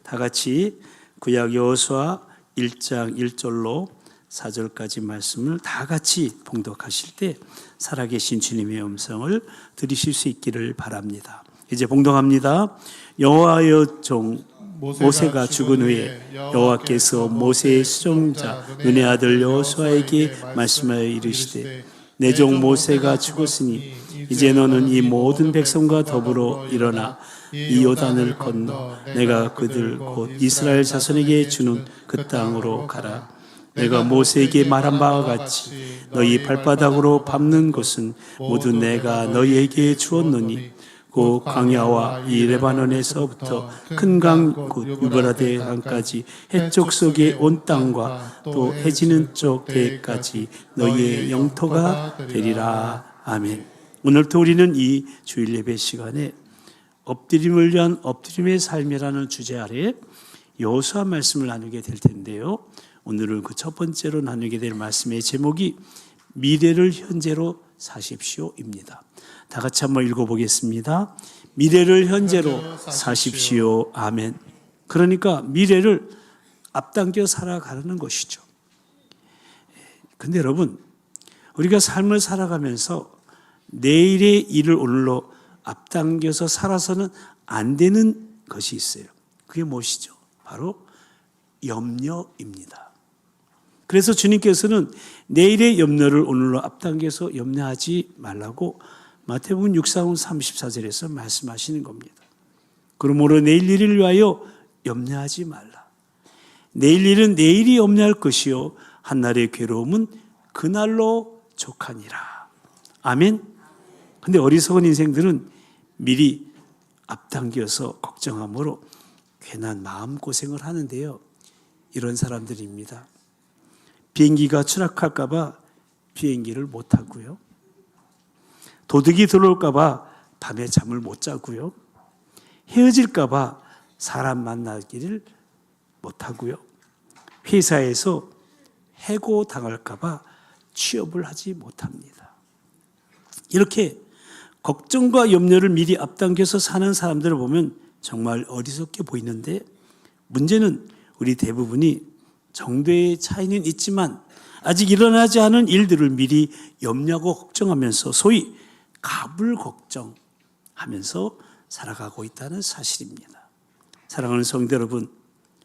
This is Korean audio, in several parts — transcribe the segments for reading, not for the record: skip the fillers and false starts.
다 같이 구약 여호수아 1장 1절로 4절까지 말씀을 다 같이 봉독하실 때 살아계신 주님의 음성을 들으실 수 있기를 바랍니다. 이제 봉독합니다. 여호와의 종 모세가 죽은 후에 여호와께서 모세의 수종자 눈의 아들 여호수아에게 말씀하여 이르시되 내 종 모세가 죽었으니 이제 너는 이 모든 백성과 더불어 일어나 이 요단을 건너 내가 그들 곧 이스라엘 자손에게 주는 그 땅으로 가라. 내가 모세에게 말한 바와 같이 너희 발바닥으로 밟는 곳은 모두 내가 너희에게 주었노니 그 광야와 이 레바논에서부터 큰 강 곧 유브라데 강까지 해쪽 속의 온 땅과 또 해지는 쪽 대까지 너희의 영토가 되리라. 아멘. 오늘도 우리는 이 주일 예배 시간에 엎드림을 위한 엎드림의 삶이라는 주제 아래 여호수아 말씀을 나누게 될 텐데요. 오늘은 그 첫 번째로 나누게 될 말씀의 제목이 미래를 현재로 사십시오입니다. 다 같이 한번 읽어보겠습니다. 미래를 현재로 사십시오. 아멘. 그러니까 미래를 앞당겨 살아가는 것이죠. 근데 여러분, 우리가 삶을 살아가면서 내일의 일을 오늘로 앞당겨서 살아서는 안 되는 것이 있어요. 그게 무엇이죠? 바로 염려입니다. 그래서 주님께서는 내일의 염려를 오늘로 앞당겨서 염려하지 말라고 마태복음 6장 34절에서 말씀하시는 겁니다. 그러므로 내일 일을 위하여 염려하지 말라. 내일 일은 내일이 염려할 것이요 한날의 괴로움은 그날로 족하니라. 아멘. 근데 어리석은 인생들은 미리 앞당겨서 걱정함으로 괜한 마음고생을 하는데요. 이런 사람들입니다. 비행기가 추락할까 봐 비행기를 못 타고요. 도둑이 들어올까 봐 밤에 잠을 못 자고요. 헤어질까 봐 사람 만나기를 못 하고요. 회사에서 해고당할까 봐 취업을 하지 못합니다. 이렇게 걱정과 염려를 미리 앞당겨서 사는 사람들을 보면 정말 어리석게 보이는데 문제는 우리 대부분이 정도의 차이는 있지만 아직 일어나지 않은 일들을 미리 염려하고 걱정하면서 소위 갑을 걱정하면서 살아가고 있다는 사실입니다. 사랑하는 성도 여러분,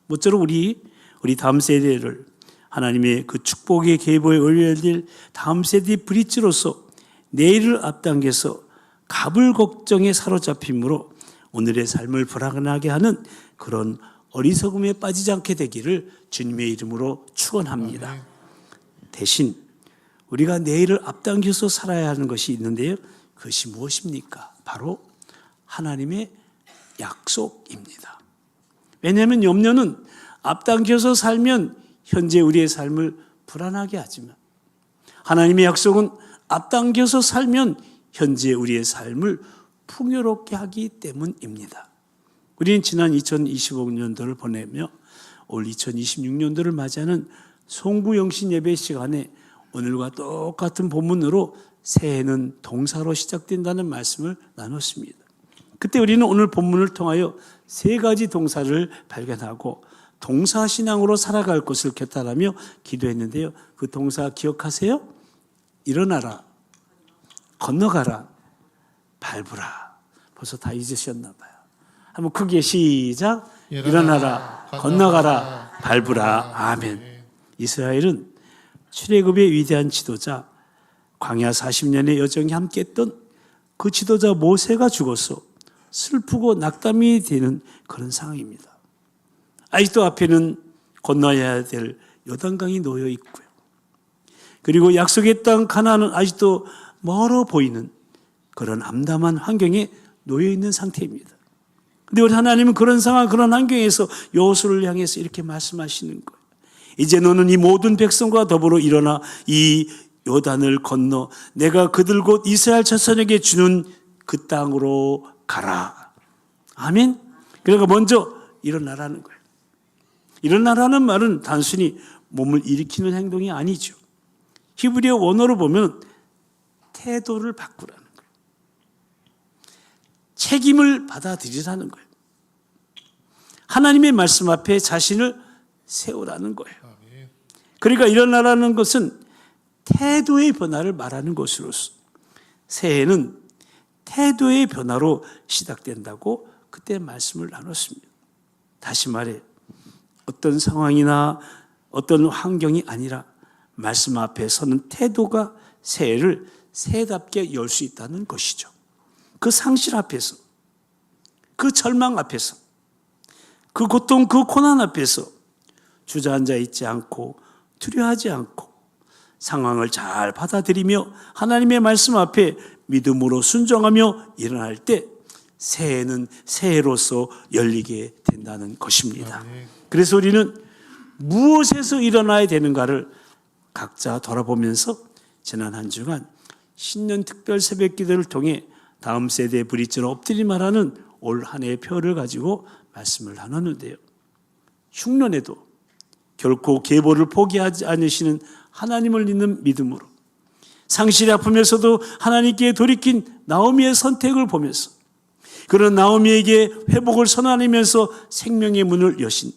모쪼록 우리 다음 세대를 하나님의 그 축복의 계보에 올려야 될 다음 세대의 브릿지로서 내일을 앞당겨서 갑을 걱정에 사로잡힘으로 오늘의 삶을 불안하게 하는 그런 어리석음에 빠지지 않게 되기를 주님의 이름으로 축원합니다. 대신 우리가 내일을 앞당겨서 살아야 하는 것이 있는데요. 그것이 무엇입니까? 바로 하나님의 약속입니다. 왜냐하면 염려는 앞당겨서 살면 현재 우리의 삶을 불안하게 하지만 하나님의 약속은 앞당겨서 살면 현재 우리의 삶을 풍요롭게 하기 때문입니다. 우리는 지난 2025년도를 보내며 올 2026년도를 맞이하는 송구영신 예배 시간에 오늘과 똑같은 본문으로 새해는 동사로 시작된다는 말씀을 나눴습니다. 그때 우리는 오늘 본문을 통하여 세 가지 동사를 발견하고 동사신앙으로 살아갈 것을 결단하며 기도했는데요. 그 동사 기억하세요? 일어나라, 건너가라, 밟으라. 벌써 다 잊으셨나 봐요. 한번 크게 시작. 일어나라, 건너가라, 밟으라. 아멘. 이스라엘은 출애굽의 위대한 지도자, 광야 40년의 여정에 함께했던 그 지도자 모세가 죽어서 슬프고 낙담이 되는 그런 상황입니다. 아직도 앞에는 건너야 될 요단강이 놓여 있고요. 그리고 약속의 땅 가나안은 아직도 멀어 보이는 그런 암담한 환경에 놓여 있는 상태입니다. 그런데 우리 하나님은 그런 상황, 그런 환경에서 여호수아를 향해서 이렇게 말씀하시는 거예요. 이제 너는 이 모든 백성과 더불어 일어나 이 요단을 건너 내가 그들 곧 이스라엘 자손에게 주는 그 땅으로 가라. 아멘. 그러니까 먼저 일어나라는 거예요. 일어나라는 말은 단순히 몸을 일으키는 행동이 아니죠. 히브리어 원어로 보면 태도를 바꾸라는 거예요. 책임을 받아들이라는 거예요. 하나님의 말씀 앞에 자신을 세우라는 거예요. 그러니까 일어나라는 것은 태도의 변화를 말하는 것으로서 새해는 태도의 변화로 시작된다고 그때 말씀을 나눴습니다. 다시 말해 어떤 상황이나 어떤 환경이 아니라 말씀 앞에 서는 태도가 새해를 새해답게 열 수 있다는 것이죠. 그 상실 앞에서, 그 절망 앞에서, 그 고통, 그 고난 앞에서 주저앉아 있지 않고 두려워하지 않고 상황을 잘 받아들이며 하나님의 말씀 앞에 믿음으로 순종하며 일어날 때 새해는 새해로서 열리게 된다는 것입니다. 그래서 우리는 무엇에서 일어나야 되는가를 각자 돌아보면서 지난 한 주간 신년 특별 새벽 기도를 통해 다음 세대의 브릿지로 엎드리 말하는 올 한 해의 표를 가지고 말씀을 나눴는데요. 흉년에도 결코 계보를 포기하지 않으시는 하나님을 믿는 믿음으로 상실의 아픔에서도 하나님께 돌이킨 나오미의 선택을 보면서 그런 나오미에게 회복을 선언하면서 생명의 문을 여신,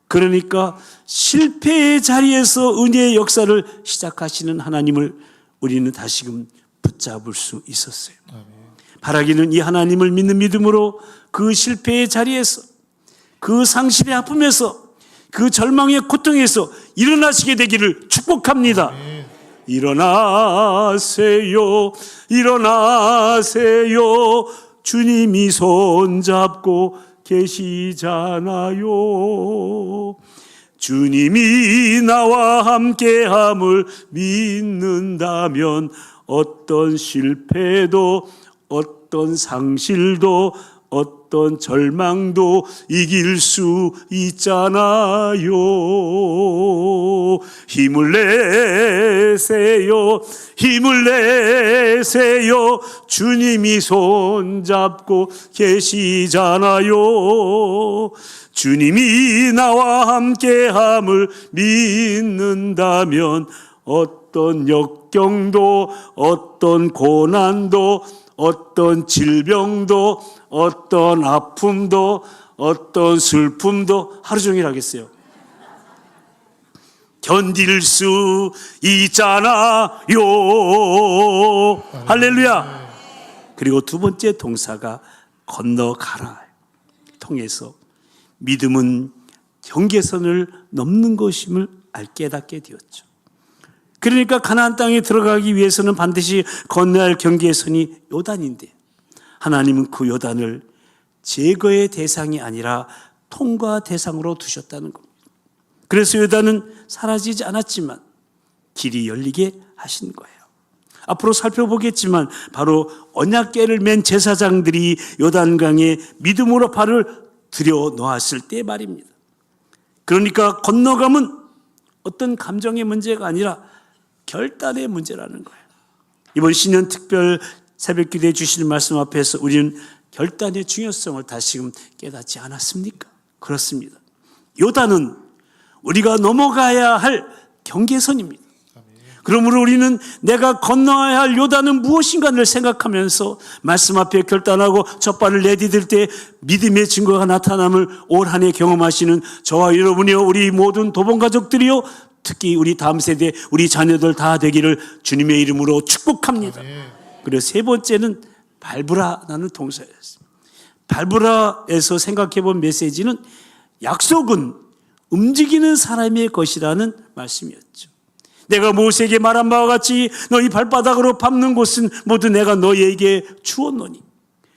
그러니까 실패의 자리에서 은혜의 역사를 시작하시는 하나님을 우리는 다시금 붙잡을 수 있었어요. 바라기는 이 하나님을 믿는 믿음으로 그 실패의 자리에서, 그 상실의 아픔에서, 그 절망의 고통에서 일어나시게 되기를 축복합니다. 일어나세요, 일어나세요. 주님이 손잡고 계시잖아요. 주님이 나와 함께함을 믿는다면 어떤 실패도, 어떤 상실도, 어떤 절망도 이길 수 있잖아요. 힘을 내세요, 힘을 내세요. 주님이 손잡고 계시잖아요. 주님이 나와 함께함을 믿는다면 어떤 역경도, 어떤 고난도, 어떤 질병도, 어떤 아픔도, 어떤 슬픔도 하루 종일 하겠어요. 견딜 수 있잖아요. 할렐루야. 그리고 두 번째 동사가 건너가라 통해서 믿음은 경계선을 넘는 것임을 깨닫게 되었죠. 그러니까 가나안 땅에 들어가기 위해서는 반드시 건너야 할 경계선이 요단인데 하나님은 그 요단을 제거의 대상이 아니라 통과 대상으로 두셨다는 겁니다. 그래서 요단은 사라지지 않았지만 길이 열리게 하신 거예요. 앞으로 살펴보겠지만 바로 언약궤를 맨 제사장들이 요단강에 믿음으로 발을 들여 놓았을 때 말입니다. 그러니까 건너감은 어떤 감정의 문제가 아니라 결단의 문제라는 거예요. 이번 신년 특별 새벽 기도해 주시는 말씀 앞에서 우리는 결단의 중요성을 다시금 깨닫지 않았습니까? 그렇습니다. 요단은 우리가 넘어가야 할 경계선입니다. 그러므로 우리는 내가 건너야 할 요단은 무엇인가를 생각하면서 말씀 앞에 결단하고 첫 발을 내디딜 때 믿음의 증거가 나타남을 올 한 해 경험하시는 저와 여러분이요, 우리 모든 도봉 가족들이요, 특히 우리 다음 세대, 우리 자녀들 다 되기를 주님의 이름으로 축복합니다. 그리고 세 번째는 밟으라라는 동사였습니다. 밟으라에서 생각해 본 메시지는 약속은 움직이는 사람의 것이라는 말씀이었죠. 내가 모세에게 말한 바와 같이 너희 발바닥으로 밟는 곳은 모두 내가 너희에게 주었노니.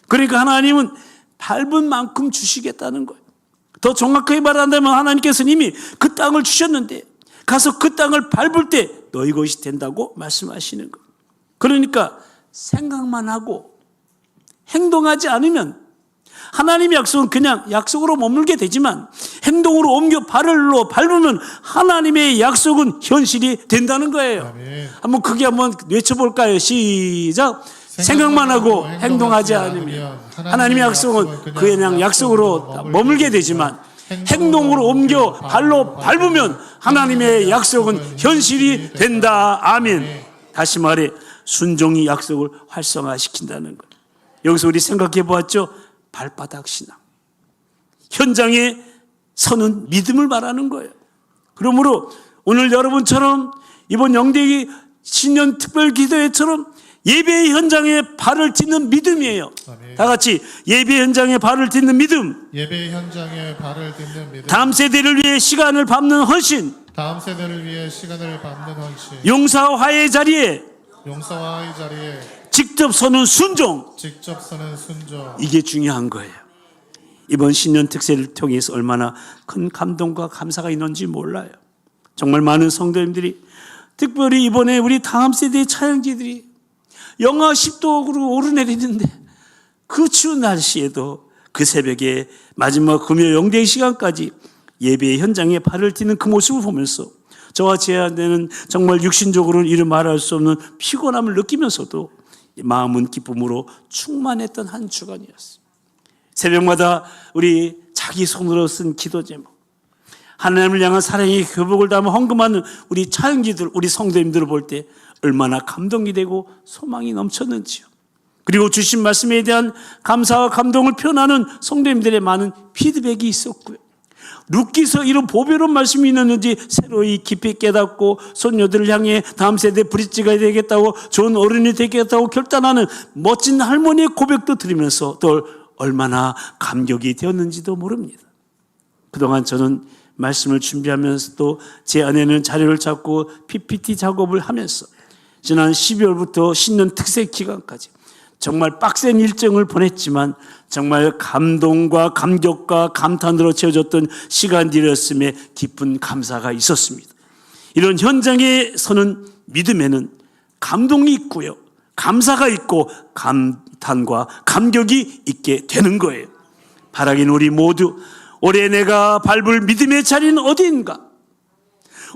그러니까 하나님은 밟은 만큼 주시겠다는 거예요. 더 정확하게 말한다면 하나님께서는 이미 그 땅을 주셨는데 가서 그 땅을 밟을 때 너희 것이 된다고 말씀하시는 거예요. 그러니까 생각만 하고 행동하지 않으면 하나님의 약속은 그냥 약속으로 머물게 되지만 행동으로 옮겨 발을로 밟으면 하나님의 약속은 현실이 된다는 거예요. 한번 크게 한번 외쳐볼까요? 시작. 생각만 하고 행동하지 않으면 하나님의 약속은 그냥 약속으로 머물게 되지만 행동으로 옮겨 발로 밟으면 하나님의 약속은 현실이 된다. 아멘. 다시 말해 순종이 약속을 활성화시킨다는 것. 여기서 우리 생각해 보았죠? 발바닥 신앙. 현장에 서는 믿음을 말하는 거예요. 그러므로 오늘 여러분처럼 이번 영대기 신년 특별 기도회처럼 예배 현장에 발을 딛는 믿음이에요. 아멘. 다 같이 예배 현장에 발을 딛는 믿음. 예배 현장에 발을 딛는 믿음. 다음 세대를 위해 시간을 밟는 헌신. 다음 세대를 위해 시간을 밟는 헌신. 용사와 화해의 자리에 용서와 이 자리에 직접 서는 순종. 직접 서는 순종. 이게 중요한 거예요. 이번 신년 특세를 통해서 얼마나 큰 감동과 감사가 있는지 몰라요. 정말 많은 성도님들이, 특별히 이번에 우리 다음 세대의 차영지들이 영하 10도로 오르내리는데 그 추운 날씨에도 그 새벽에 마지막 금요 영대의 시간까지 예배의 현장에 발을 딛는 그 모습을 보면서 저와 제 아내는 정말 육신적으로는 이루 말할 수 없는 피곤함을 느끼면서도 마음은 기쁨으로 충만했던 한 주간이었어요. 새벽마다 우리 자기 손으로 쓴 기도 제목, 하나님을 향한 사랑의 교복을 담아 헌금하는 우리 차영지들, 우리 성도님들을 볼 때 얼마나 감동이 되고 소망이 넘쳤는지요. 그리고 주신 말씀에 대한 감사와 감동을 표현하는 성도님들의 많은 피드백이 있었고요. 룻기서 이런 보배로운 말씀이 있는지 새로이 깊이 깨닫고 손녀들을 향해 다음 세대 브릿지가 되겠다고, 좋은 어른이 되겠다고 결단하는 멋진 할머니의 고백도 들으면서 또 얼마나 감격이 되었는지도 모릅니다. 그동안 저는 말씀을 준비하면서도 제 아내는 자료를 찾고 PPT 작업을 하면서 지난 12월부터 신년 특세 기간까지 정말 빡센 일정을 보냈지만 정말 감동과 감격과 감탄으로 채워졌던 시간들이었음에 깊은 감사가 있었습니다. 이런 현장에 서는 믿음에는 감동이 있고요, 감사가 있고 감탄과 감격이 있게 되는 거예요. 바라긴 우리 모두 올해 내가 밟을 믿음의 자리는 어디인가?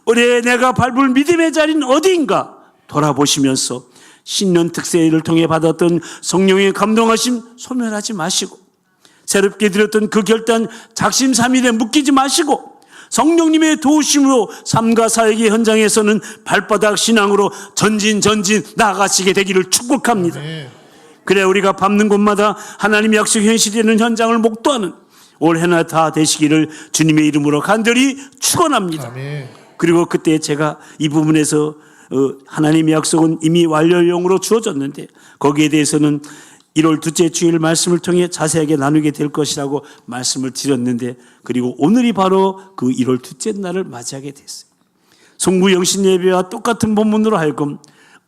올해 내가 밟을 믿음의 자리는 어디인가? 돌아보시면서 신년 특세를 통해 받았던 성령의 감동하심 소멸하지 마시고, 새롭게 드렸던 그 결단 작심삼일에 묶이지 마시고, 성령님의 도우심으로 삶과 사역의 현장에서는 발바닥 신앙으로 전진 나아가시게 되기를 축복합니다. 그래 우리가 밟는 곳마다 하나님의 약속 현실되는 현장을 목도하는 올해나 다 되시기를 주님의 이름으로 간절히 축원합니다. 그리고 그때 제가 이 부분에서 하나님의 약속은 이미 완료용으로 주어졌는데 거기에 대해서는 1월 둘째 주일 말씀을 통해 자세하게 나누게 될 것이라고 말씀을 드렸는데, 그리고 오늘이 바로 그 1월 둘째 날을 맞이하게 됐어요. 송구 영신 예배와 똑같은 본문으로 하여금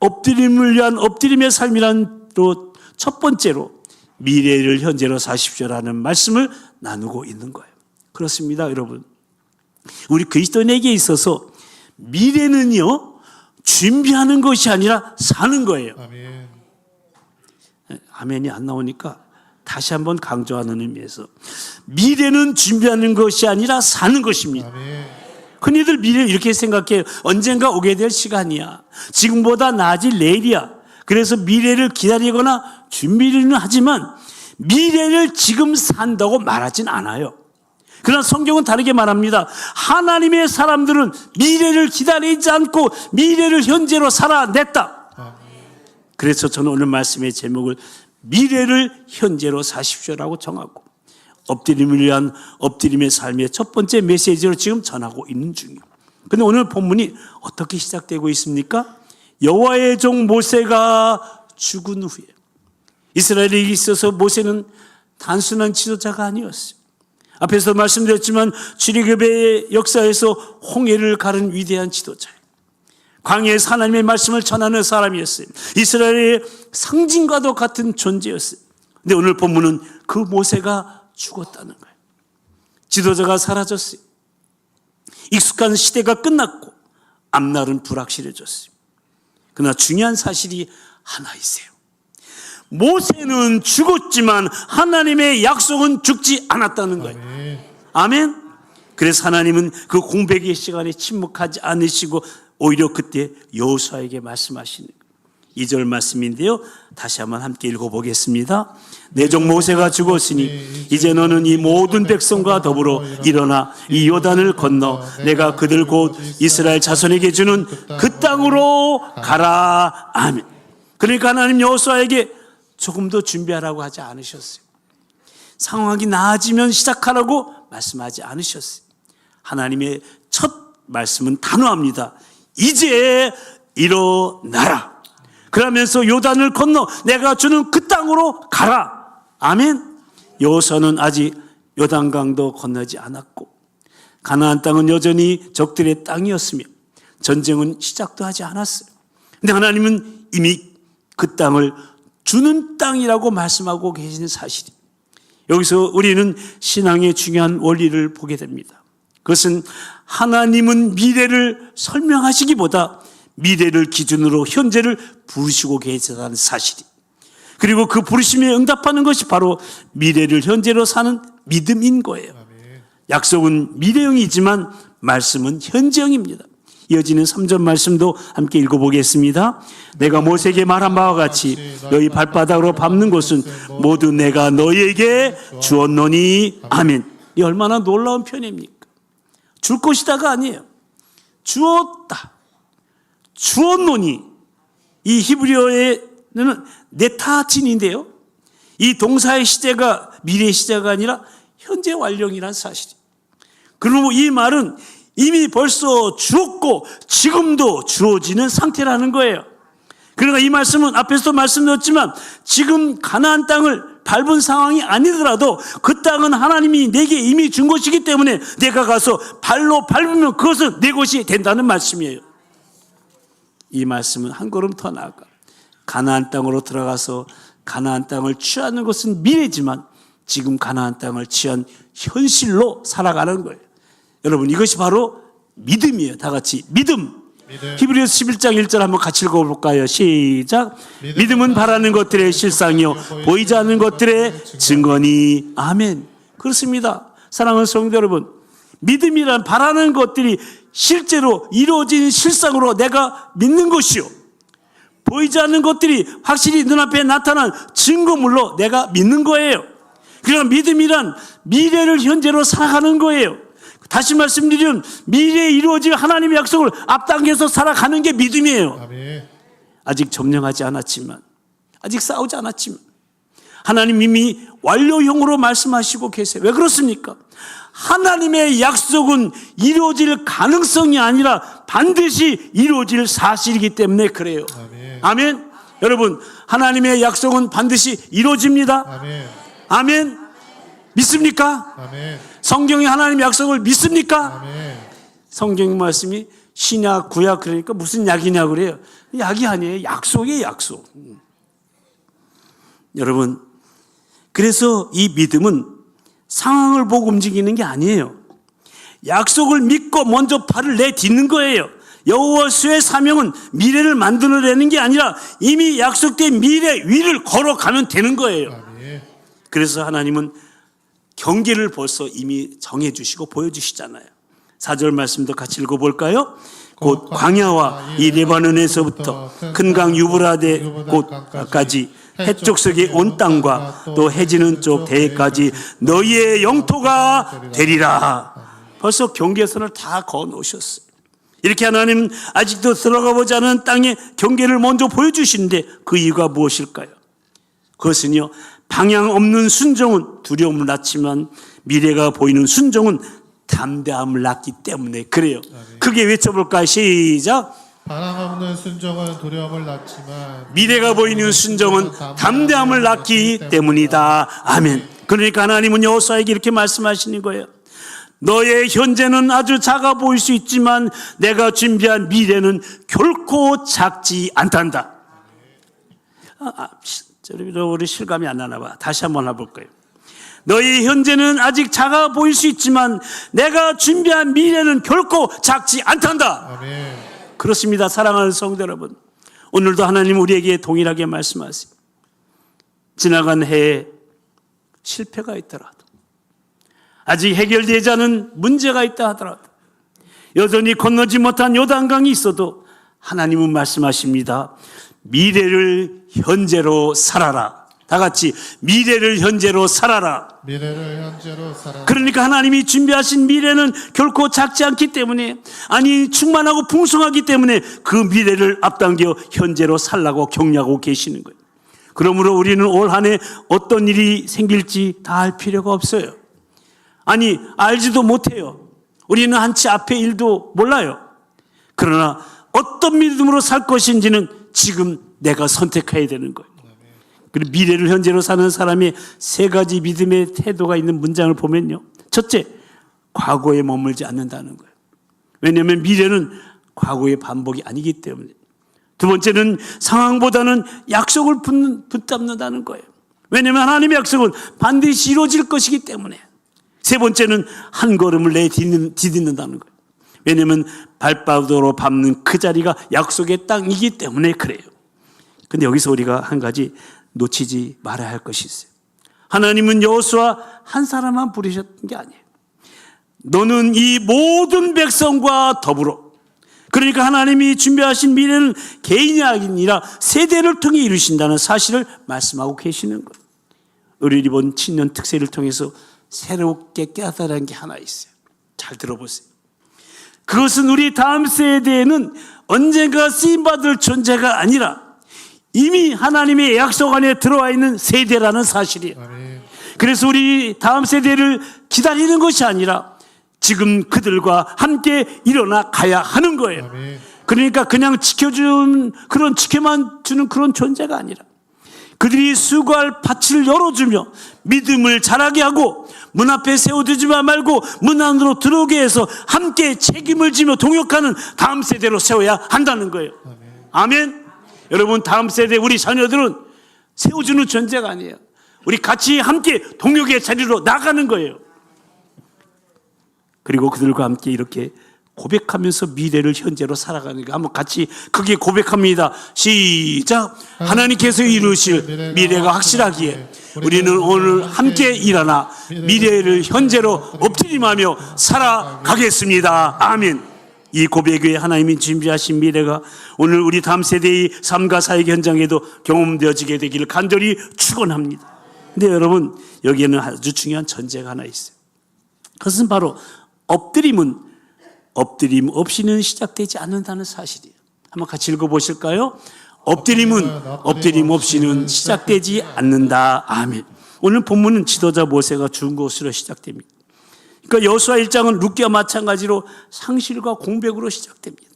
엎드림을 위한 엎드림의 삶이란 또 첫 번째로 미래를 현재로 사십시오라는 말씀을 나누고 있는 거예요. 그렇습니다, 여러분. 우리 그리스도인에게 있어서 미래는요, 준비하는 것이 아니라 사는 거예요. 아멘. 아멘이 안 나오니까 다시 한번 강조하는 의미에서 미래는 준비하는 것이 아니라 사는 것입니다. 아멘. 흔히들 미래를 이렇게 생각해요. 언젠가 오게 될 시간이야. 지금보다 나아질 내일이야. 그래서 미래를 기다리거나 준비는 하지만 미래를 지금 산다고 말하진 않아요. 그러나 성경은 다르게 말합니다. 하나님의 사람들은 미래를 기다리지 않고 미래를 현재로 살아냈다. 그래서 저는 오늘 말씀의 제목을 미래를 현재로 사십시오라고 정하고 엎드림을 위한 엎드림의 삶의 첫 번째 메시지로 지금 전하고 있는 중이에요. 그런데 오늘 본문이 어떻게 시작되고 있습니까? 여호와의 종 모세가 죽은 후에, 이스라엘에 있어서 모세는 단순한 지도자가 아니었어요. 앞에서 말씀드렸지만 출애굽의 역사에서 홍해를 가른 위대한 지도자예요. 광야에서 하나님의 말씀을 전하는 사람이었어요. 이스라엘의 상징과도 같은 존재였어요. 근데 오늘 본문은 그 모세가 죽었다는 거예요. 지도자가 사라졌어요. 익숙한 시대가 끝났고 앞날은 불확실해졌어요. 그러나 중요한 사실이 하나 있어요. 모세는 죽었지만 하나님의 약속은 죽지 않았다는 거예요. 아멘. 그래서 하나님은 그 공백의 시간에 침묵하지 않으시고 오히려 그때 여호수아에게 말씀하시는 2절 말씀인데요. 다시 한번 함께 읽어보겠습니다. 내 종 모세가 죽었으니 이제 너는 이 모든 백성과 더불어 일어나 이 요단을 건너 내가 그들 곧 이스라엘 자손에게 주는 그 땅으로 가라. 아멘. 그러니까 하나님 여호수아에게 조금 더 준비하라고 하지 않으셨어요. 상황이 나아지면 시작하라고 말씀하지 않으셨어요. 하나님의 첫 말씀은 단호합니다. 이제 일어나라. 그러면서 요단을 건너 내가 주는 그 땅으로 가라. 아멘. 여호수아는 아직 요단강도 건너지 않았고 가나안 땅은 여전히 적들의 땅이었으며 전쟁은 시작도 하지 않았어요. 근데 하나님은 이미 그 땅을 주는 땅이라고 말씀하고 계시는 사실이, 여기서 우리는 신앙의 중요한 원리를 보게 됩니다. 그것은 하나님은 미래를 설명하시기보다 미래를 기준으로 현재를 부르시고 계시다는 사실이, 그리고 그 부르심에 응답하는 것이 바로 미래를 현재로 사는 믿음인 거예요. 약속은 미래형이지만 말씀은 현재형입니다. 이어지는 3절 말씀도 함께 읽어보겠습니다. 내가 모세에게 말한 바와 같이 너희 발바닥으로 밟는 곳은 모두 내가 너희에게 주었노니. 아멘. 이 얼마나 놀라운 표현입니까? 줄 것이다가 아니에요. 주었다. 주었노니. 이 히브리어에는 네타진인데요. 이 동사의 시제가 미래의 시제가 아니라 현재 완료이라는 사실이에요. 그리고 이 말은 이미 벌써 주었고 지금도 주어지는 상태라는 거예요. 그러니까 이 말씀은 앞에서도 말씀드렸지만 지금 가나안 땅을 밟은 상황이 아니더라도 그 땅은 하나님이 내게 이미 준 것이기 때문에 내가 가서 발로 밟으면 그것은 내 것이 된다는 말씀이에요. 이 말씀은 한 걸음 더 나아가 가나안 땅으로 들어가서 가나안 땅을 취하는 것은 미래지만 지금 가나안 땅을 취한 현실로 살아가는 거예요. 여러분, 이것이 바로 믿음이에요. 다 같이 믿음. 히브리서 11장 1절 한번 같이 읽어볼까요? 시작. 믿음은 바라는 것들의 실상이요 보이지 않는 것들의 증거니. 아멘. 그렇습니다. 사랑하는 성도 여러분, 믿음이란 바라는 것들이 실제로 이루어진 실상으로 내가 믿는 것이요 보이지 않는 것들이 확실히 눈앞에 나타난 증거물로 내가 믿는 거예요. 그러니까 믿음이란 미래를 현재로 살아가는 거예요. 다시 말씀드리면 미래에 이루어질 하나님의 약속을 앞당겨서 살아가는 게 믿음이에요. 아직 점령하지 않았지만, 아직 싸우지 않았지만 하나님 이미 완료형으로 말씀하시고 계세요. 왜 그렇습니까? 하나님의 약속은 이루어질 가능성이 아니라 반드시 이루어질 사실이기 때문에 그래요. 아멘. 여러분, 하나님의 약속은 반드시 이루어집니다. 아멘. 믿습니까? 아멘. 성경이 하나님의 약속을 믿습니까? 아멘. 성경 말씀이 신약, 구약 그러니까 무슨 약이냐 그래요. 약이 아니에요. 약속이에요, 약속. 여러분, 그래서 이 믿음은 상황을 보고 움직이는 게 아니에요. 약속을 믿고 먼저 발을 내딛는 거예요. 여호수아의 사명은 미래를 만들어내는 게 아니라 이미 약속된 미래 위를 걸어가면 되는 거예요. 아멘. 그래서 하나님은 경계를 벌써 이미 정해주시고 보여주시잖아요. 4절 말씀도 같이 읽어볼까요? 곧 광야와 이 레바논에서부터 큰 강 유브라데 곳까지 해쪽석의 온 땅과 또 해지는 쪽 대해까지 너희의 영토가 되리라. 벌써 경계선을 다 그어놓으셨어요. 이렇게 하나님은 아직도 들어가 보지 않은 땅의 경계를 먼저 보여주시는데 그 이유가 무엇일까요? 그것은요, 방향 없는 순종은 두려움을 낳지만 미래가 보이는 순종은 담대함을 낳기 때문에 그래요. 크게 외쳐볼까요? 시작. 방향 없는 순종은 두려움을 낳지만 미래가 보이는 순종은 담대함을 낳기 때문이다. 아멘. 그러니까 하나님은 여호수아에게 이렇게 말씀하시는 거예요. 너의 현재는 아주 작아 보일 수 있지만 내가 준비한 미래는 결코 작지 않단다. 우리 실감이 안 나나 봐. 다시 한번 해볼까요? 너희 현재는 아직 작아 보일 수 있지만 내가 준비한 미래는 결코 작지 않단다. 아멘. 그렇습니다. 사랑하는 성도 여러분, 오늘도 하나님 우리에게 동일하게 말씀하세요. 지나간 해에 실패가 있더라도, 아직 해결되지 않은 문제가 있다 하더라도, 여전히 건너지 못한 요단강이 있어도 하나님은 말씀하십니다. 미래를 현재로 살아라. 다 같이 미래를 현재로 살아라. 미래를 현재로 살아. 그러니까 하나님이 준비하신 미래는 결코 작지 않기 때문에, 아니 충만하고 풍성하기 때문에 그 미래를 앞당겨 현재로 살라고 격려하고 계시는 거예요. 그러므로 우리는 올 한 해 어떤 일이 생길지 다 알 필요가 없어요. 아니 알지도 못해요. 우리는 한치 앞의 일도 몰라요. 그러나 어떤 믿음으로 살 것인지는 지금 내가 선택해야 되는 거예요. 그리고 미래를 현재로 사는 사람의 세 가지 믿음의 태도가 있는 문장을 보면요. 첫째, 과거에 머물지 않는다는 거예요. 왜냐하면 미래는 과거의 반복이 아니기 때문에. 두 번째는 상황보다는 약속을 붙잡는다는 거예요. 왜냐하면 하나님의 약속은 반드시 이루어질 것이기 때문에. 세 번째는 한 걸음을 디딛는다는 거예요. 왜냐하면 발바닥으로 밟는 그 자리가 약속의 땅이기 때문에 그래요. 근데 여기서 우리가 한 가지 놓치지 말아야 할 것이 있어요. 하나님은 여호수아 한 사람만 부르셨던 게 아니에요. 너는 이 모든 백성과 더불어, 그러니까 하나님이 준비하신 미래는 개인이 아니라 세대를 통해 이루신다는 사실을 말씀하고 계시는 거예요. 우리 이번 친년 특세를 통해서 새롭게 깨달은 게 하나 있어요. 잘 들어보세요. 그것은 우리 다음 세대에는 언젠가 쓰임받을 존재가 아니라 이미 하나님의 약속 안에 들어와 있는 세대라는 사실이에요. 아멘. 그래서 우리 다음 세대를 기다리는 것이 아니라 지금 그들과 함께 일어나 가야 하는 거예요. 아멘. 그러니까 그냥 지켜만 주는 그런 존재가 아니라 그들이 수고할 밭을 열어주며 믿음을 자라게 하고 문 앞에 세워두지만 말고 문 안으로 들어오게 해서 함께 책임을 지며 동역하는 다음 세대로 세워야 한다는 거예요. 아멘. 여러분, 다음 세대 우리 자녀들은 세워주는 존재가 아니에요. 우리 같이 함께 동역의 자리로 나가는 거예요. 그리고 그들과 함께 이렇게 고백하면서 미래를 현재로 살아가는 거 한번 같이 크게 고백합니다. 시작. 하나님께서 이루실 미래가 확실하기에 우리는 오늘 함께 일어나 미래를 현재로 엎드림하며 살아가겠습니다. 아멘. 이 고백 외에 하나님이 준비하신 미래가 오늘 우리 다음 세대의 삶과 사역 현장에도 경험되어지게 되기를 간절히 축원합니다. 근데 여러분, 여기에는 아주 중요한 전제가 하나 있어요. 그것은 바로 엎드림 없이는 시작되지 않는다는 사실이에요. 한번 같이 읽어보실까요? 엎드림 없이는 시작되지 않는다. 아멘. 오늘 본문은 지도자 모세가 죽은 것으로 시작됩니다. 그러니까 여호수아 1장은 룻기와 마찬가지로 상실과 공백으로 시작됩니다.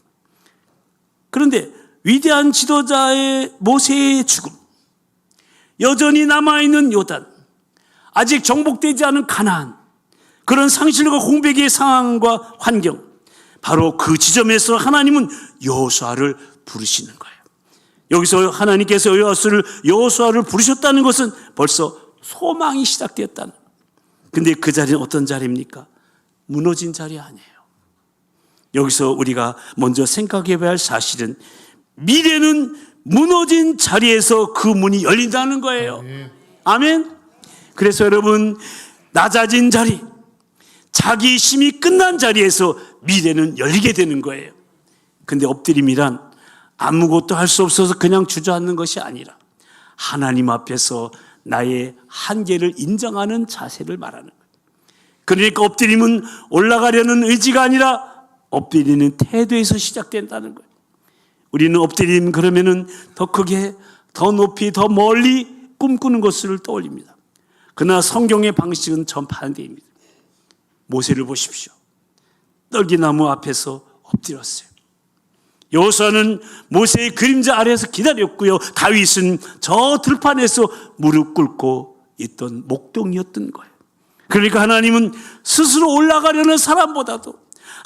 그런데 위대한 지도자의 모세의 죽음, 여전히 남아있는 요단, 아직 정복되지 않은 가나안, 그런 상실과 공백의 상황과 환경, 바로 그 지점에서 하나님은 여호수아를 부르시는 거예요. 여기서 하나님께서 여호수아를 부르셨다는 것은 벌써 소망이 시작되었다는 거예요. 근데 그 자리는 어떤 자리입니까? 무너진 자리 아니에요. 여기서 우리가 먼저 생각해 봐야 할 사실은 미래는 무너진 자리에서 그 문이 열린다는 거예요. 아멘. 그래서 여러분, 낮아진 자리, 자기 힘이 끝난 자리에서 미래는 열리게 되는 거예요. 근데 엎드림이란 아무것도 할 수 없어서 그냥 주저앉는 것이 아니라 하나님 앞에서 나의 한계를 인정하는 자세를 말하는 거예요. 그러니까 엎드림은 올라가려는 의지가 아니라 엎드리는 태도에서 시작된다는 거예요. 우리는 엎드림 그러면은 더 크게, 더 높이, 더 멀리 꿈꾸는 것을 떠올립니다. 그러나 성경의 방식은 전반대입니다. 모세를 보십시오. 떨기나무 앞에서 엎드렸어요. 여호수아는 모세의 그림자 아래에서 기다렸고요. 다윗은 저 들판에서 무릎 꿇고 있던 목동이었던 거예요. 그러니까 하나님은 스스로 올라가려는 사람보다도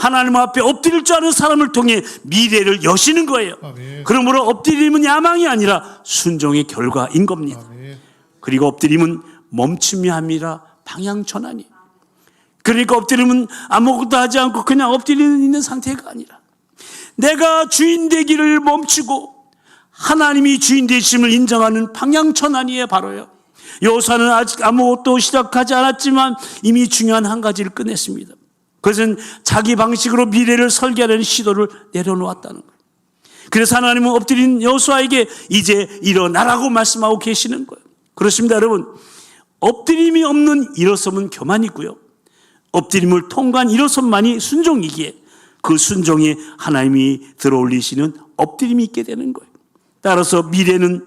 하나님 앞에 엎드릴 줄 아는 사람을 통해 미래를 여시는 거예요. 아멘. 그러므로 엎드림은 야망이 아니라 순종의 결과인 겁니다. 아멘. 그리고 엎드림은 멈춤이 아니라 방향 전환이에요. 그러니까 엎드림은 아무것도 하지 않고 그냥 엎드리는 있는 상태가 아니라 내가 주인 되기를 멈추고 하나님이 주인 되심을 인정하는 방향 전환이에요. 바로요. 여호수아는 아직 아무것도 시작하지 않았지만 이미 중요한 한 가지를 끝냈습니다. 그것은 자기 방식으로 미래를 설계하려는 시도를 내려놓았다는 거예요. 그래서 하나님은 엎드린 여호수아에게 이제 일어나라고 말씀하고 계시는 거예요. 그렇습니다, 여러분. 엎드림이 없는 일어섬은 교만이고요. 엎드림을 통과한 일어섬만이 순종이기에 그 순종에 하나님이 들어올리시는 엎드림이 있게 되는 거예요. 따라서 미래는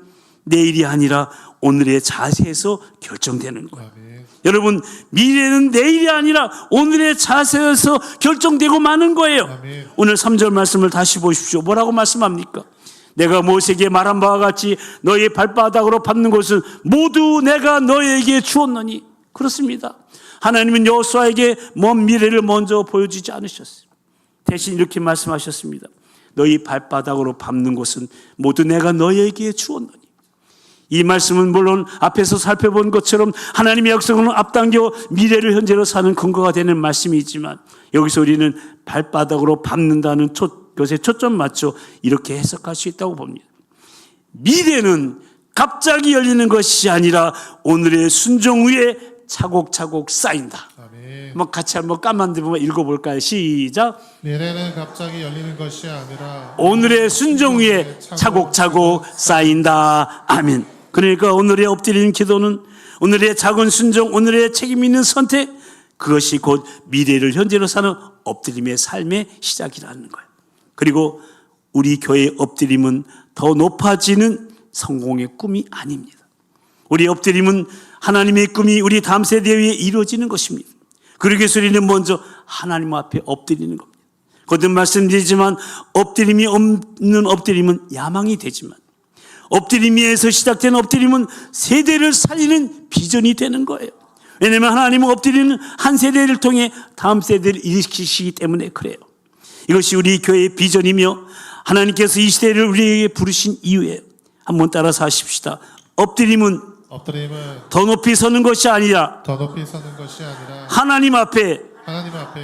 내일이 아니라 오늘의 자세에서 결정되는 거예요. 아멘. 여러분, 미래는 내일이 아니라 오늘의 자세에서 결정되고 마는 거예요. 아멘. 오늘 3절 말씀을 다시 보십시오. 뭐라고 말씀합니까? 내가 모세에게 말한 바와 같이 너의 발바닥으로 밟는 것은 모두 내가 너에게 주었노니. 그렇습니다. 하나님은 여호수아에게 먼 미래를 먼저 보여주지 않으셨어요. 대신 이렇게 말씀하셨습니다. 너희 발바닥으로 밟는 것은 모두 내가 너에게 주었노니. 이 말씀은 물론 앞에서 살펴본 것처럼 하나님의 약속은 앞당겨 미래를 현재로 사는 근거가 되는 말씀이지만, 여기서 우리는 발바닥으로 밟는다는 것에 초점 맞춰 이렇게 해석할 수 있다고 봅니다. 미래는 갑자기 열리는 것이 아니라 오늘의 순종 위에 차곡차곡 쌓인다. 아멘. 같이 한번 까만들면 읽어볼까요? 시작. 미래는 갑자기 열리는 것이 아니라 오늘의 순종 위에 차곡차곡 쌓인다. 아멘. 그러니까 오늘의 엎드리는 기도는, 오늘의 작은 순종, 오늘의 책임 있는 선택, 그것이 곧 미래를 현재로 사는 엎드림의 삶의 시작이라는 거예요. 그리고 우리 교회의 엎드림은 더 높아지는 성공의 꿈이 아닙니다. 우리 엎드림은 하나님의 꿈이 우리 다음 세대 위에 이루어지는 것입니다. 그러기 위해서 우리는 먼저 하나님 앞에 엎드리는 겁니다. 거듭 말씀드리지만 엎드림이 없는 엎드림은 야망이 되지만, 엎드림 위에서 시작된 엎드림은 세대를 살리는 비전이 되는 거예요. 왜냐하면 하나님은 엎드리는 한 세대를 통해 다음 세대를 일으키시기 때문에 그래요. 이것이 우리 교회의 비전이며 하나님께서 이 시대를 우리에게 부르신 이유예요. 한번 따라서 하십시다. 엎드림은 더 높이 서는 것이 아니라 더 높이 서는 것이 아니라 하나님 앞에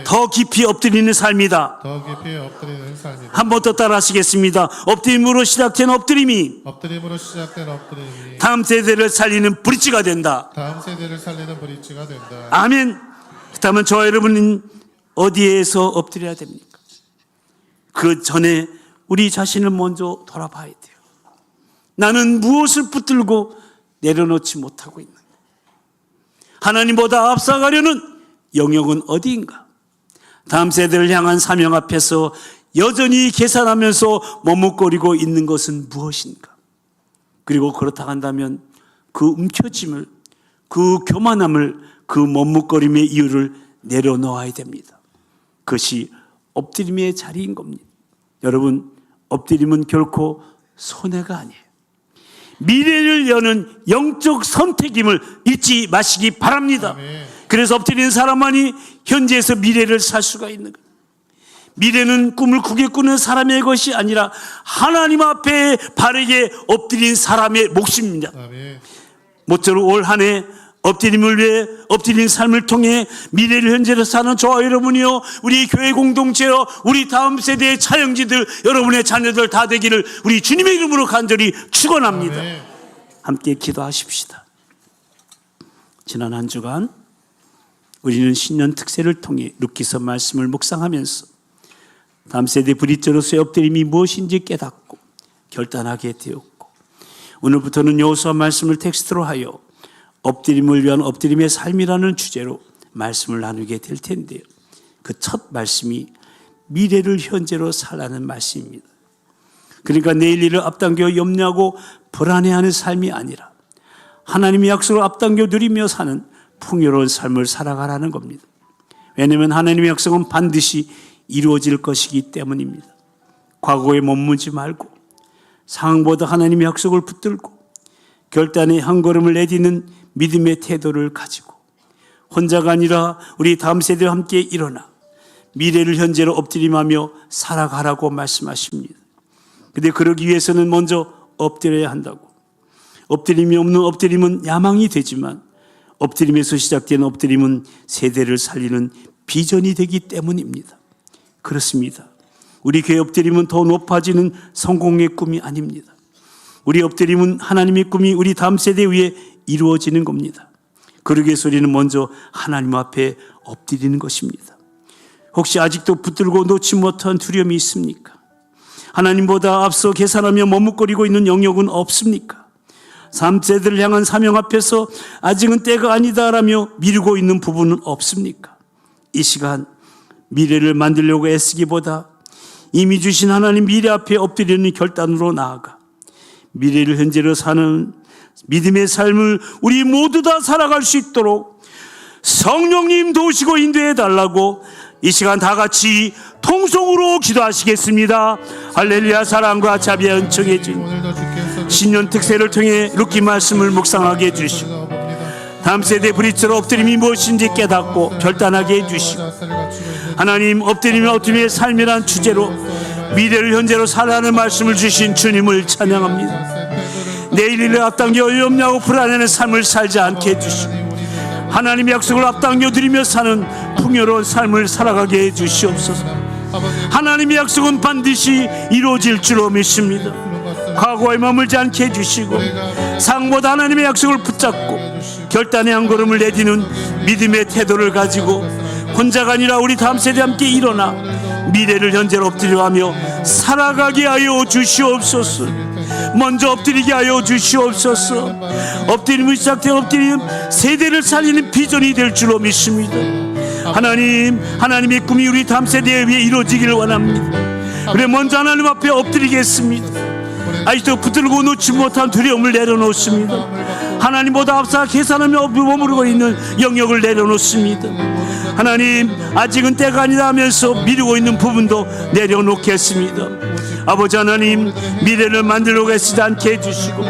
더 깊이 엎드리는 삶이다. 더 깊이 엎드리는 삶이다. 한 번 더 따라하시겠습니다. 엎드림으로 시작된 엎드림이 다음 세대를 살리는 브릿지가 된다. 다음 세대를 살리는 브릿지가 된다. 아멘. 그렇다면 저와 여러분은 어디에서 엎드려야 됩니까? 그 전에 우리 자신을 먼저 돌아봐야 돼요. 나는 무엇을 붙들고 내려놓지 못하고 있는가? 하나님보다 앞서가려는 영역은 어디인가? 다음 세대를 향한 사명 앞에서 여전히 계산하면서 머뭇거리고 있는 것은 무엇인가? 그리고 그렇다 한다면 그 움켜짐을, 그 교만함을, 그 머뭇거림의 이유를 내려놓아야 됩니다. 그것이 엎드림의 자리인 겁니다. 여러분, 엎드림은 결코 손해가 아니에요. 미래를 여는 영적 선택임을 잊지 마시기 바랍니다. 아멘. 그래서 엎드리는 사람만이 현재에서 미래를 살 수가 있는 거예요. 미래는 꿈을 크게 꾸는 사람의 것이 아니라 하나님 앞에 바르게 엎드린 사람의 몫입니다. 아멘. 모쪼록 올 한 해 엎드림을 위해 엎드린 삶을 통해 미래를 현재로 사는 저와 여러분이요, 우리 교회 공동체요, 우리 다음 세대의 차영지들, 여러분의 자녀들 다 되기를 우리 주님의 이름으로 간절히 축원합니다. 아멘. 함께 기도하십시다. 지난 한 주간 우리는 신년 특세를 통해 룻기서 말씀을 묵상하면서 다음 세대 브릿지로서의 엎드림이 무엇인지 깨닫고 결단하게 되었고, 오늘부터는 여호수아 말씀을 텍스트로 하여 엎드림을 위한 엎드림의 삶이라는 주제로 말씀을 나누게 될 텐데요. 그 첫 말씀이 미래를 현재로 살라는 말씀입니다. 그러니까 내일 일을 앞당겨 염려하고 불안해하는 삶이 아니라 하나님의 약속을 앞당겨 누리며 사는 풍요로운 삶을 살아가라는 겁니다. 왜냐하면 하나님의 약속은 반드시 이루어질 것이기 때문입니다. 과거에 머무지 말고 상황보다 하나님의 약속을 붙들고 결단의 한 걸음을 내딛는 믿음의 태도를 가지고 혼자가 아니라 우리 다음 세대와 함께 일어나 미래를 현재로 엎드림하며 살아가라고 말씀하십니다. 그런데 그러기 위해서는 먼저 엎드려야 한다고. 엎드림이 없는 엎드림은 야망이 되지만 엎드림에서 시작된 엎드림은 세대를 살리는 비전이 되기 때문입니다. 그렇습니다. 우리 교회 엎드림은 더 높아지는 성공의 꿈이 아닙니다. 우리 엎드림은 하나님의 꿈이 우리 다음 세대 위에 이루어지는 겁니다. 그러기 위해서 우리는 먼저 하나님 앞에 엎드리는 것입니다. 혹시 아직도 붙들고 놓지 못한 두려움이 있습니까? 하나님보다 앞서 계산하며 머뭇거리고 있는 영역은 없습니까? 3세대를 향한 사명 앞에서 아직은 때가 아니다라며 미루고 있는 부분은 없습니까? 이 시간 미래를 만들려고 애쓰기보다 이미 주신 하나님 미래 앞에 엎드리는 결단으로 나아가 미래를 현재로 사는 믿음의 삶을 우리 모두 다 살아갈 수 있도록 성령님 도우시고 인도해 달라고 이 시간 다 같이 통성으로 기도하시겠습니다. 할렐루야. 사랑과 자비의 은총해 준 오늘도 주께서 신년 특세를 통해 룻기 말씀을 묵상하게 해주시고 다음 세대 브릿지로 엎드림이 무엇인지 깨닫고 결단하게 해주시고 하나님 엎드림의 삶이란 주제로 미래를 현재로 살아가는 말씀을 주신 주님을 찬양합니다. 내일을 앞당겨 염려하고 불안해하는 삶을 살지 않게 해주시고 하나님의 약속을 앞당겨 드리며 사는 풍요로운 삶을 살아가게 해주시옵소서. 하나님의 약속은 반드시 이루어질 줄로 믿습니다. 과거에 머물지 않게 해주시고 상보다 하나님의 약속을 붙잡고 결단의 한 걸음을 내디는 믿음의 태도를 가지고 혼자가 아니라 우리 다음 세대 함께 일어나 미래를 현재로 엎드려가며 살아가게 하여 주시옵소서. 먼저 엎드리게 하여 주시옵소서. 엎드림을 시작된 엎드림 세대를 살리는 비전이 될 줄로 믿습니다. 하나님, 하나님의 꿈이 우리 다음 세대에 위해 이루어지기를 원합니다. 그래 먼저 하나님 앞에 엎드리겠습니다. 아직도 붙들고 놓지 못한 두려움을 내려놓습니다. 하나님보다 앞서 계산하며 머무르고 있는 영역을 내려놓습니다. 하나님, 아직은 때가 아니다 하면서 미루고 있는 부분도 내려놓겠습니다. 아버지 하나님, 미래를 만들어 가시지 않게 해주시고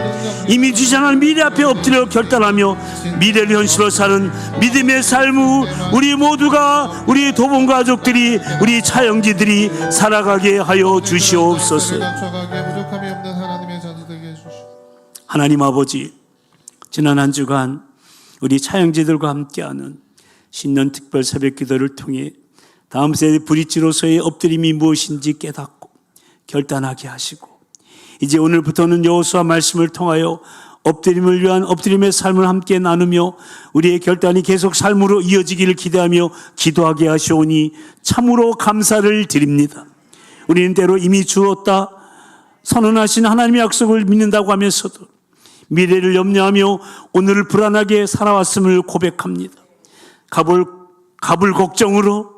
이미 주신 하나님 미래 앞에 엎드려 결단하며 미래를 현실로 사는 믿음의 삶을 우리 모두가, 우리 도봉 가족들이, 우리 차영지들이 살아가게 하여 주시옵소서. 하나님 아버지, 지난 한 주간 우리 차영지들과 함께하는 신년 특별 새벽 기도를 통해 다음 세대 브릿지로서의 엎드림이 무엇인지 깨닫고 결단하게 하시고 이제 오늘부터는 여호수아 말씀을 통하여 엎드림을 위한 엎드림의 삶을 함께 나누며 우리의 결단이 계속 삶으로 이어지기를 기대하며 기도하게 하시오니 참으로 감사를 드립니다. 우리는 때로 이미 주었다 선언하신 하나님의 약속을 믿는다고 하면서도 미래를 염려하며 오늘을 불안하게 살아왔음을 고백합니다. 갑을 걱정으로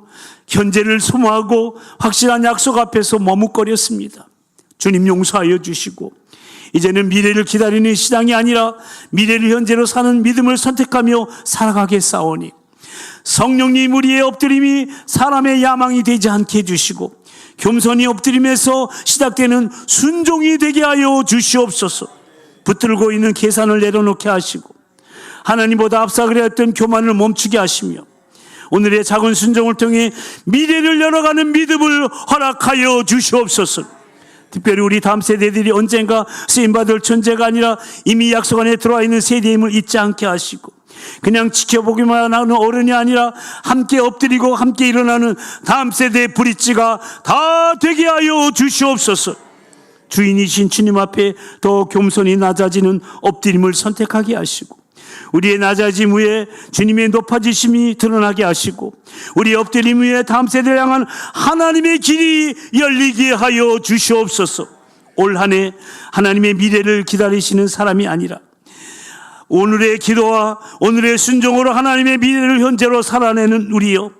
현재를 소모하고 확실한 약속 앞에서 머뭇거렸습니다. 주님 용서하여 주시고 이제는 미래를 기다리는 시장이 아니라 미래를 현재로 사는 믿음을 선택하며 살아가게 싸우니 성령님 우리의 엎드림이 사람의 야망이 되지 않게 해주시고 겸손히 엎드림에서 시작되는 순종이 되게 하여 주시옵소서. 붙들고 있는 계산을 내려놓게 하시고 하나님보다 앞서 그랬던 교만을 멈추게 하시며 오늘의 작은 순종을 통해 미래를 열어가는 믿음을 허락하여 주시옵소서. 특별히 우리 다음 세대들이 언젠가 쓰임받을 존재가 아니라 이미 약속 안에 들어와 있는 세대임을 잊지 않게 하시고 그냥 지켜보기만 하는 어른이 아니라 함께 엎드리고 함께 일어나는 다음 세대의 브릿지가 다 되게 하여 주시옵소서. 주인이신 주님 앞에 더 겸손히 낮아지는 엎드림을 선택하게 하시고 우리의 낮아짐 위에 주님의 높아지심이 드러나게 하시고 우리 엎드림 위에 다음 세대를 향한 하나님의 길이 열리게 하여 주시옵소서. 올 한 해 하나님의 미래를 기다리시는 사람이 아니라 오늘의 기도와 오늘의 순종으로 하나님의 미래를 현재로 살아내는 우리요,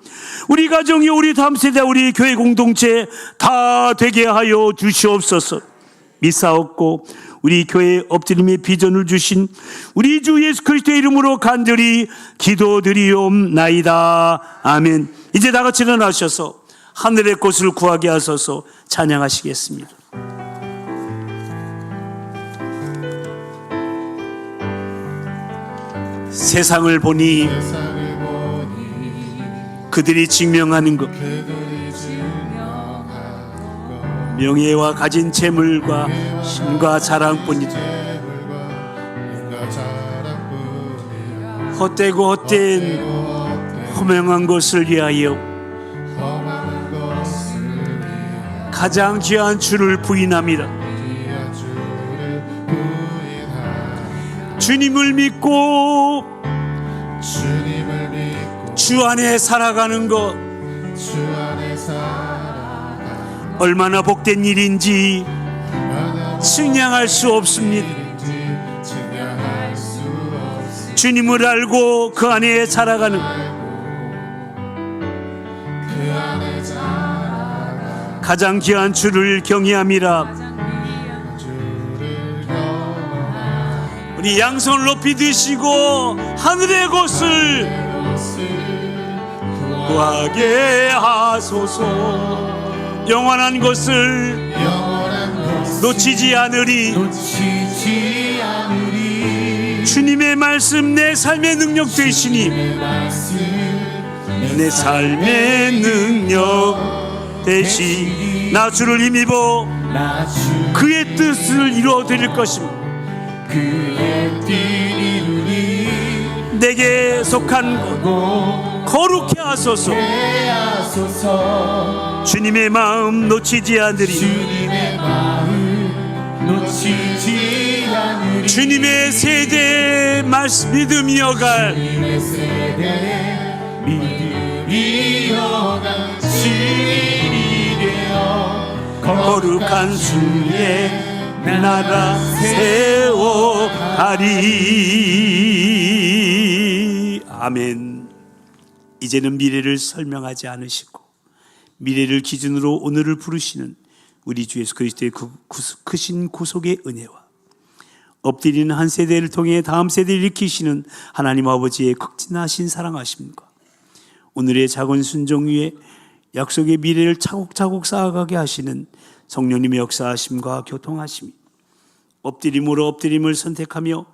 우리 가정이, 우리 다음 세대, 우리 교회 공동체 다 되게 하여 주시옵소서. 믿사옵고 우리 교회 엎드림의 비전을 주신 우리 주 예수 그리스도의 이름으로 간절히 기도드리옵나이다. 아멘. 이제 다 같이 일어나셔서 하늘의 꽃을 구하게 하소서 찬양하시겠습니다. 세상을 보니 그들이 증명하는 것, 명예와 가진 재물과 힘과 자랑뿐이다. 헛되고 헛된 허망한 것을 위하여 가장 귀한 주를 부인함이라. 주님을 믿고 주 안에 살아가는 것 얼마나 복된 일인지 측량할 수 없습니다. 주님을 알고 그 안에 살아가는 가장 귀한 주를 경외함이라. 네 양손을 높이 드시고 하늘의 곳을 구하게 하소서. 영원한 것을 놓치지 않으리. 주님의 말씀 내 삶의 능력 되시니 내 삶의 능력 되시. 나 주를 힘입어 그의 뜻을 이루어 드릴 것입니다. 내게 속한 것 거룩해 하소서. 주님의 마음 놓치지 않으리. 주님의 세대의 말씀 믿음 이어갈 거룩한 주의 나라 세워가리. 아멘. 이제는 미래를 설명하지 않으시고 미래를 기준으로 오늘을 부르시는 우리 주 예수 그리스도의 크신 구속의 은혜와 엎드리는 한 세대를 통해 다음 세대를 일으키시는 하나님 아버지의 극진하신 사랑하심과 오늘의 작은 순종 위에 약속의 미래를 차곡차곡 쌓아가게 하시는 성령님의 역사하심과 교통하심이 엎드림으로 엎드림을 선택하며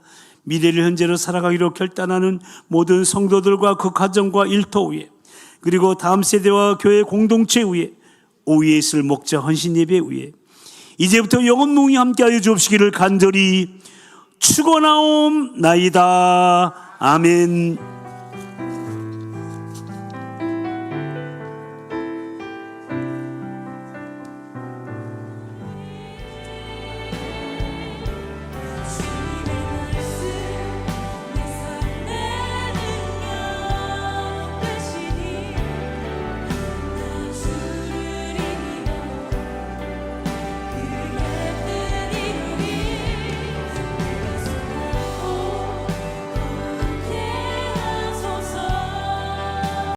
미래를 현재로 살아가기로 결단하는 모든 성도들과 그 가정과 일터 위에 그리고 다음 세대와 교회 공동체 위에 오후에 있을 목자 헌신 예배 위에 이제부터 영원무궁히 함께하여 주옵시기를 간절히 축원하옵나이다. 아멘.